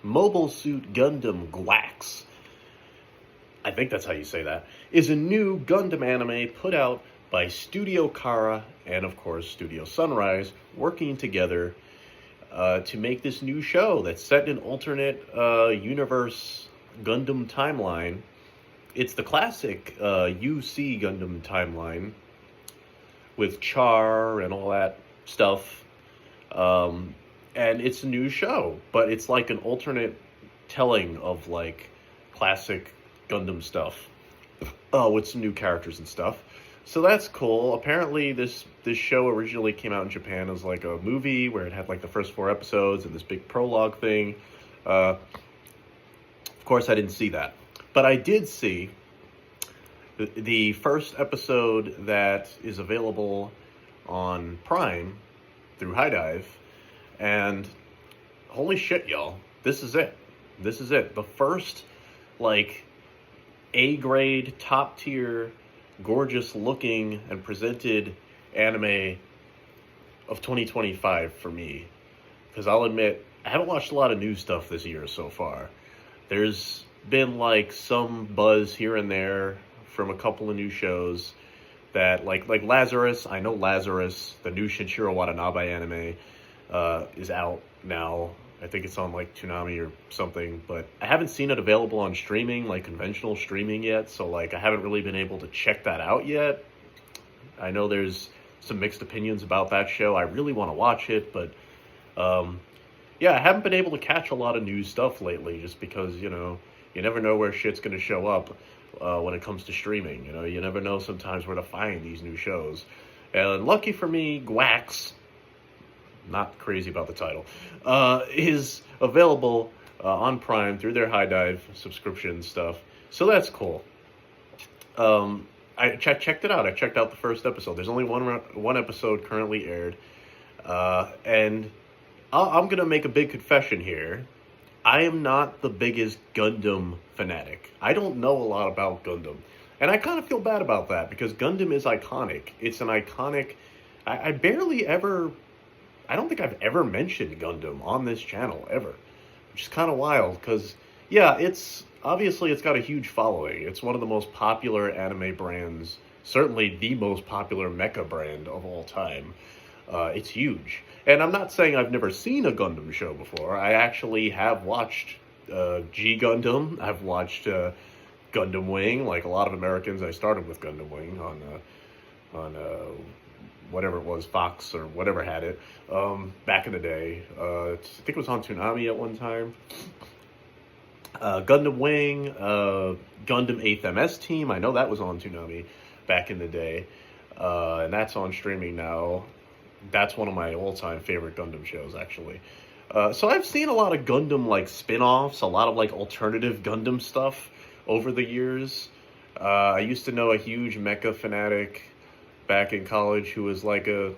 Mobile Suit Gundam GQuuuuuuX, I think that's how you say that, is a new Gundam anime put out by Studio Kara and, of course, Studio Sunrise, working together to make this new show that's set in an alternate universe Gundam timeline. It's the classic UC Gundam timeline with Char and all that stuff. And it's a new show, but it's like an alternate telling of like classic Gundam stuff with some new characters and stuff. So that's cool. Apparently this show originally came out in Japan as like a movie where it had like the first 4 episodes and this big prologue thing. Of course, I didn't see that. But I did see the first episode that is available on Prime through High Dive. And holy shit, y'all. This is it. This is it. The first, like, A-grade, top-tier, gorgeous-looking and presented anime of 2025 for me. Because I'll admit, I haven't watched a lot of new stuff this year so far. There's been, like, some buzz here and there from a couple of new shows that, like Lazarus. I know Lazarus, the new Shinichiro Watanabe anime, is out now. I think it's on like Toonami or something, but I haven't seen it available on streaming, like conventional streaming yet, so like I haven't really been able to check that out yet. I know there's some mixed opinions about that show. I really want to watch it, but yeah, I haven't been able to catch a lot of new stuff lately just because, you know, you never know where shit's going to show up when it comes to streaming. You know, you never know sometimes where to find these new shows. And lucky for me, GQuuuuuuX, not crazy about the title, is available on Prime through their High Dive subscription stuff. So that's cool. I checked it out. I checked out the first episode. There's only one episode currently aired. And I'm going to make a big confession here. I am not the biggest Gundam fanatic. I don't know a lot about Gundam. And I kind of feel bad about that because Gundam is iconic. It's an iconic... I barely ever... I don't think I've ever mentioned Gundam on this channel, ever. Which is kind of wild, because, yeah, it's got a huge following. It's one of the most popular anime brands, certainly the most popular mecha brand of all time. It's huge. And I'm not saying I've never seen a Gundam show before. I actually have watched G Gundam. I've watched Gundam Wing. Like a lot of Americans, I started with Gundam Wing on whatever it was, Fox or whatever had it, back in the day. I think it was on Toonami at one time. Gundam Wing, Gundam 8th MS Team, I know that was on Toonami back in the day. And that's on streaming now. That's one of my all-time favorite Gundam shows, actually. So I've seen a lot of Gundam, like, spin-offs, a lot of, like, alternative Gundam stuff over the years. I used to know a huge mecha fanatic back in college who was like a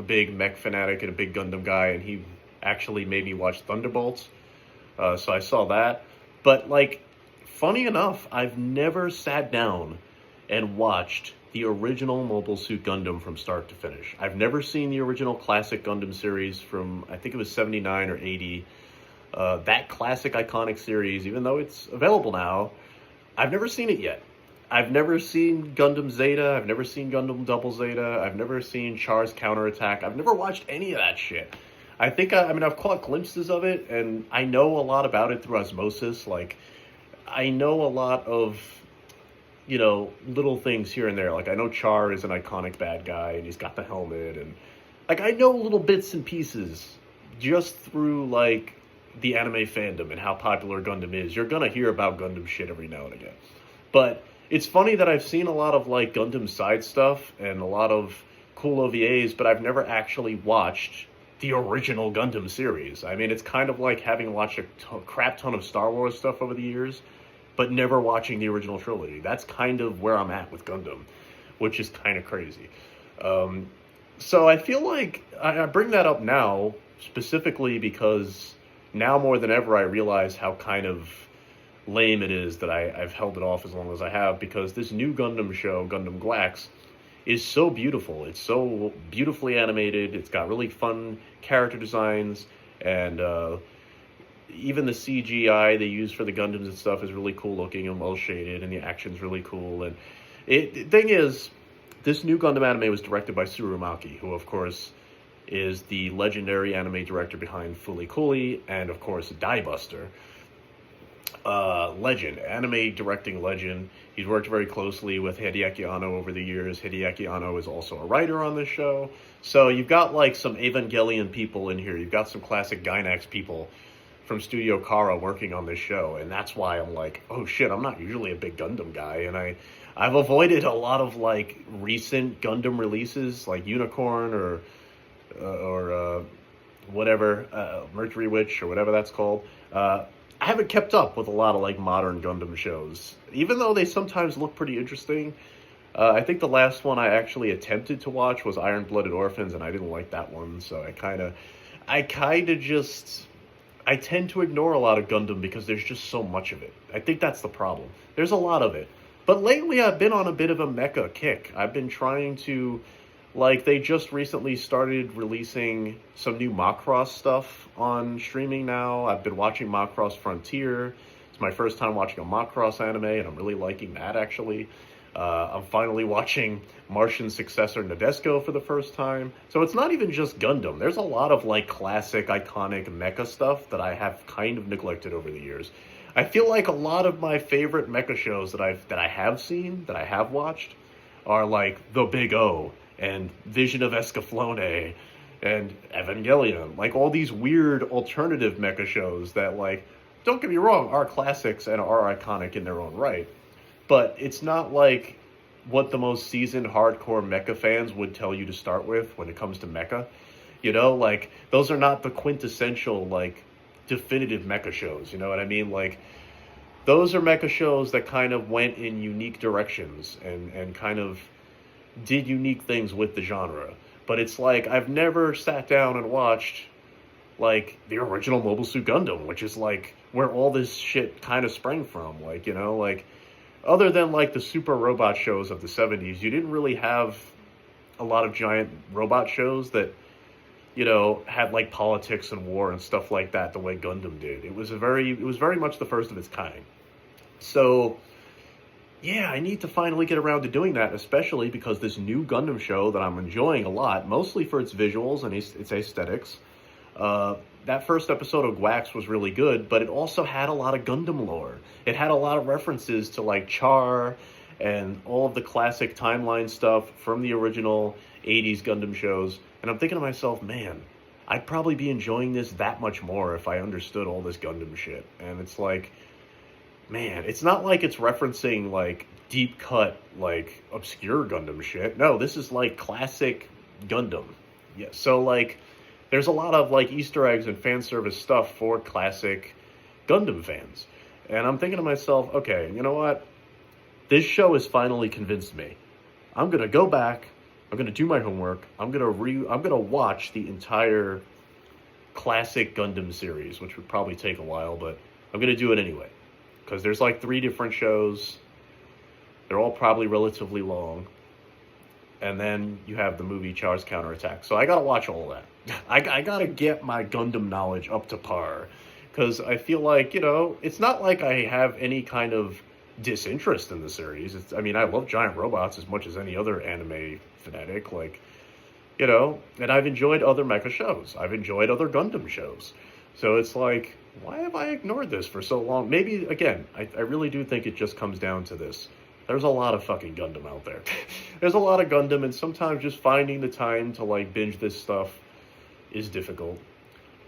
big mech fanatic and a big Gundam guy, and he actually made me watch Thunderbolts. So I saw that. But, like, funny enough, I've never sat down and watched the original Mobile Suit Gundam from start to finish. I've never seen the original classic Gundam series from, I think it was 79 or 80. That classic iconic series, even though it's available now, I've never seen it yet. I've never seen Gundam Zeta. I've never seen Gundam Double Zeta. I've never seen Char's Counterattack. I've never watched any of that shit. I think, I've caught glimpses of it, and I know a lot about it through osmosis. Like, I know a lot of, you know, little things here and there. Like, I know Char is an iconic bad guy, and he's got the helmet, and, like, I know little bits and pieces just through, like, the anime fandom and how popular Gundam is. You're gonna hear about Gundam shit every now and again. But it's funny that I've seen a lot of, like, Gundam side stuff and a lot of cool OVAs, but I've never actually watched the original Gundam series. I mean, it's kind of like having watched a crap ton of Star Wars stuff over the years, but never watching the original trilogy. That's kind of where I'm at with Gundam, which is kind of crazy. So I feel like I bring that up now specifically because now more than ever I realize how kind of lame it is that I've held it off as long as I have, because this new Gundam show, Gundam GQuuuuuuX, is so beautiful. It's so beautifully animated. It's got really fun character designs, and even the CGI they use for the Gundams and stuff is really cool looking and well shaded, and the action's really cool. And the thing is, this new Gundam anime was directed by Tsurumaki, who of course is the legendary anime director behind Fooly Cooly and of course Die Buster. Legend, anime directing legend. He's worked very closely with Hideaki Anno over the years. Hideaki Anno is also a writer on this show. So you've got like some Evangelion people in here. You've got some classic Gainax people from Studio Kara working on this show. And that's why I'm like, oh shit, I'm not usually a big Gundam guy. And I've avoided a lot of like recent Gundam releases like Unicorn or whatever, Mercury Witch or whatever that's called. I haven't kept up with a lot of like modern Gundam shows, even though they sometimes look pretty interesting. I think the last one I actually attempted to watch was Iron Blooded Orphans, and I didn't like that one. So I tend to ignore a lot of Gundam because there's just so much of it. I think that's the problem. There's a lot of it, but lately I've been on a bit of a mecha kick. I've been trying to. Like, they just recently started releasing some new Macross stuff on streaming now. I've been watching Macross Frontier. It's my first time watching a Macross anime, and I'm really liking that, actually. I'm finally watching Martian successor Nadesco for the first time. So it's not even just Gundam. There's a lot of, like, classic, iconic mecha stuff that I have kind of neglected over the years. I feel like a lot of my favorite mecha shows that I have watched, are like The Big O, and Vision of Escaflowne, and Evangelion. Like, all these weird alternative mecha shows that, like, don't get me wrong, are classics and are iconic in their own right. But it's not like what the most seasoned hardcore mecha fans would tell you to start with when it comes to mecha. You know, like, those are not the quintessential, like, definitive mecha shows, you know what I mean? Like, those are mecha shows that kind of went in unique directions and kind of did unique things with the genre. But it's like, I've never sat down and watched, like, the original Mobile Suit Gundam, which is, like, where all this shit kind of sprang from. Like, you know, like, other than, like, the super robot shows of the 70s, you didn't really have a lot of giant robot shows that, you know, had, like, politics and war and stuff like that the way Gundam did. It was very much the first of its kind. So, yeah, I need to finally get around to doing that, especially because this new Gundam show that I'm enjoying a lot, mostly for its visuals and its aesthetics. That first episode of GQuuuuuuX was really good, but it also had a lot of Gundam lore. It had a lot of references to, like, Char and all of the classic timeline stuff from the original 80s Gundam shows. And I'm thinking to myself, man, I'd probably be enjoying this that much more if I understood all this Gundam shit. And it's like, man, it's not like it's referencing, like, deep cut, like, obscure Gundam shit. No, this is, like, classic Gundam. Yeah, so, like, there's a lot of, like, Easter eggs and fan service stuff for classic Gundam fans. And I'm thinking to myself, okay, you know what? This show has finally convinced me. I'm gonna go back, I'm gonna do my homework, I'm gonna watch the entire classic Gundam series, which would probably take a while, but I'm gonna do it anyway. Because there's like 3 different shows. They're all probably relatively long. And then you have the movie Char's Counterattack. So I gotta watch all that. I gotta get my Gundam knowledge up to par. Because I feel like, you know, it's not like I have any kind of disinterest in the series. I mean, I love giant robots as much as any other anime fanatic. Like, you know, and I've enjoyed other mecha shows. I've enjoyed other Gundam shows. So it's like, why have I ignored this for so long? Maybe, again, I really do think it just comes down to this. There's a lot of fucking Gundam out there. There's a lot of Gundam, and sometimes just finding the time to, like, binge this stuff is difficult.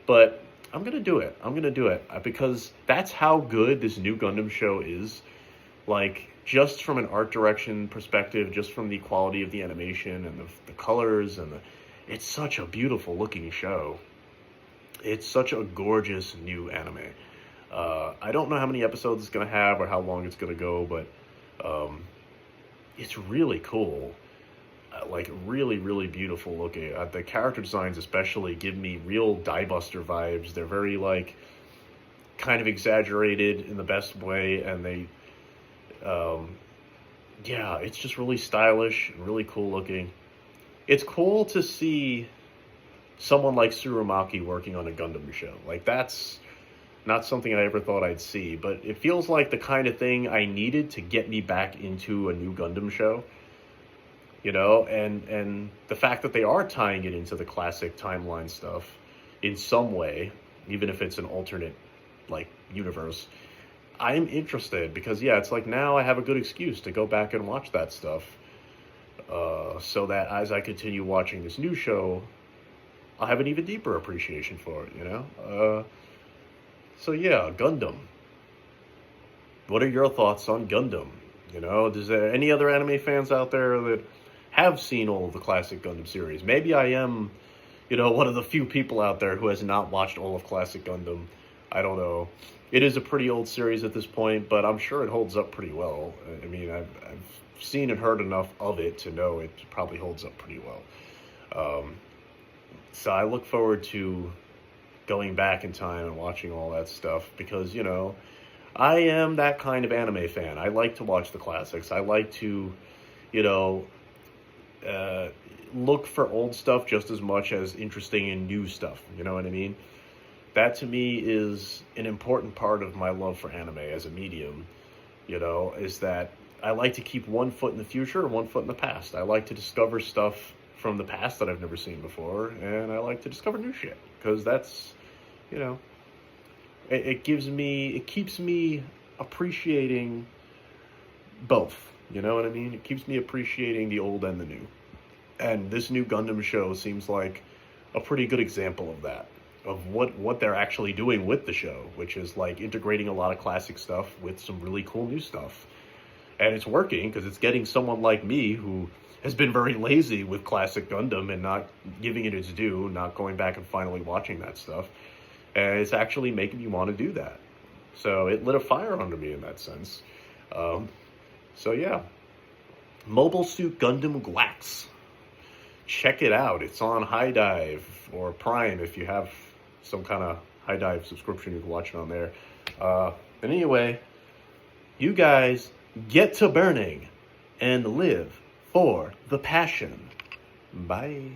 But I'm going to do it. I'm going to do it. Because that's how good this new Gundam show is. Like, just from an art direction perspective, just from the quality of the animation and the colors, and it's such a beautiful looking show. It's such a gorgeous new anime. I don't know how many episodes it's going to have or how long it's going to go, but it's really cool. Like, really, really beautiful looking. The character designs especially give me real Die Buster vibes. They're very, like, kind of exaggerated in the best way, and they, yeah, it's just really stylish and really cool looking. It's cool to see someone like Tsurumaki working on a Gundam show. Like, that's Not something I ever thought I'd see, but it feels like the kind of thing I needed to get me back into a new Gundam show. You know, and the fact that they are tying it into the classic timeline stuff in some way, even if it's an alternate, like, universe, I'm interested because, yeah, it's like now I have a good excuse to go back and watch that stuff. So that as I continue watching this new show, I'll have an even deeper appreciation for it, you know? So yeah, Gundam. What are your thoughts on Gundam? You know, is there any other anime fans out there that have seen all of the classic Gundam series? Maybe I am, you know, one of the few people out there who has not watched all of classic Gundam. I don't know. It is a pretty old series at this point, but I'm sure it holds up pretty well. I mean, I've seen and heard enough of it to know it probably holds up pretty well. So I look forward to going back in time and watching all that stuff because, you know, I am that kind of anime fan. I like to watch the classics. I like to, you know, look for old stuff just as much as interesting and new stuff. You know what I mean? That to me is an important part of my love for anime as a medium, you know, is that I like to keep one foot in the future and one foot in the past. I like to discover stuff from the past that I've never seen before, and I like to discover new shit, because that's, you know, it keeps me appreciating both, you know what I mean? It keeps me appreciating the old and the new. And this new Gundam show seems like a pretty good example of that, of what they're actually doing with the show, which is like integrating a lot of classic stuff with some really cool new stuff. And it's working because it's getting someone like me who has been very lazy with classic Gundam and not giving it its due, not going back and finally watching that stuff. And it's actually making me want to do that. So it lit a fire under me in that sense. So yeah, Mobile Suit Gundam GQuuuuuuX. Check it out. It's on High Dive or Prime if you have some kind of High Dive subscription. You can watch it on there. But anyway, you guys get to burning and live for the passion. Bye.